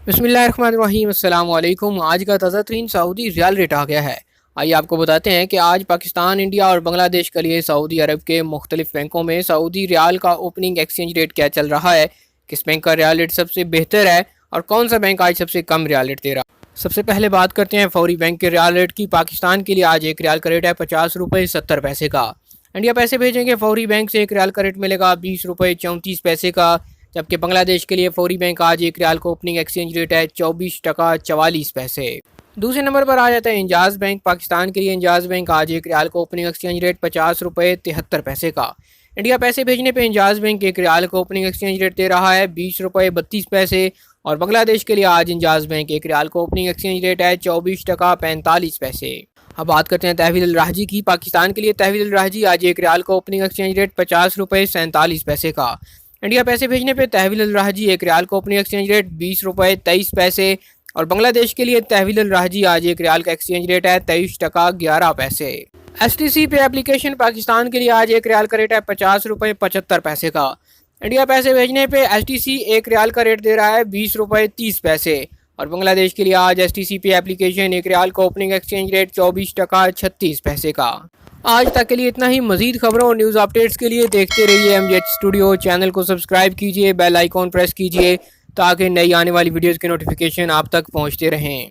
बिस्मिल्लाहिर्रहमानिर्रहीम अस्सलाम वालेकुम। आज का ताज़ा तरीन सऊदी रियाल रेट आ गया है। आइए आपको बताते हैं कि आज पाकिस्तान, इंडिया और बांग्लादेश के लिए सऊदी अरब के मुख्तलिफ बैंकों में सऊदी रियाल का ओपनिंग एक्सचेंज रेट क्या चल रहा है, किस बैंक का रियाल रेट सबसे बेहतर है और कौन सा बैंक आज सबसे कम रियाल रेट दे रहा है। सबसे पहले बात करते हैं फौरी बैंक के रियाल रेट की। पाकिस्तान के लिए आज एक रियाल का रेट है 50 रुपये 70 पैसे का। इंडिया पैसे भेजेंगे फौरी बैंक से एक रियाल का रेट मिलेगा 20 रुपये 34 पैसे का। जबकि बांग्लादेश के लिए फौरी बैंक आज एक रियाल का ओपनिंग एक्सचेंज रेट है 24 टका 44 पैसे। दूसरे नंबर पर आ जाता है इंजाज बैंक। पाकिस्तान के लिए इंजाज बैंक आज एक रियाल का ओपनिंग एक्सचेंज रेट 50 रुपये 73 पैसे का। इंडिया पैसे भेजने पे इंजाज बैंक एक रियाल का ओपनिंग एक्सचेंज रेट दे रहा है 20 रुपये 32 पैसे। और बांग्लादेश के लिए आज इंजाज बैंक एक रियाल का ओपनिंग एक्सचेंज रेट है 24 टका 45 पैसे। अब बात करते हैं तहवील अल राहजी की। पाकिस्तान के लिए तहवील अल राहजी आज एक रियाल का ओपनिंग एक्सचेंज रेट 50 रुपये 47 पैसे का। इंडिया पैसे भेजने पे तहवील अल राहजी एक रियाल का ओपनिंग एक्सचेंज रेट 20 रुपये 23 पैसे। और बांग्लादेश के लिए तहवील अल राहजी आज एक रियाल का एक्सचेंज रेट है 23 टका 11 पैसे। STC पे एप्लीकेशन पाकिस्तान के लिए आज एक रियाल का रेट है 50 रुपये 75 पैसे का। इंडिया पैसे भेजने पे STC एक रियाल का रेट दे रहा है 20 रुपये 30 पैसे। और बांग्लादेश के लिए आज STC पे एप्लीकेशन एक रियाल का ओपनिंग एक्सचेंज रेट 24 टका 36 पैसे का। आज तक के लिए इतना ही। मजीद खबरों और न्यूज़ अपडेट्स के लिए देखते रहिए MJ स्टूडियो। चैनल को सब्सक्राइब कीजिए, बेल आइकॉन प्रेस कीजिए ताकि नई आने वाली वीडियोज़ के नोटिफिकेशन आप तक पहुँचते रहें।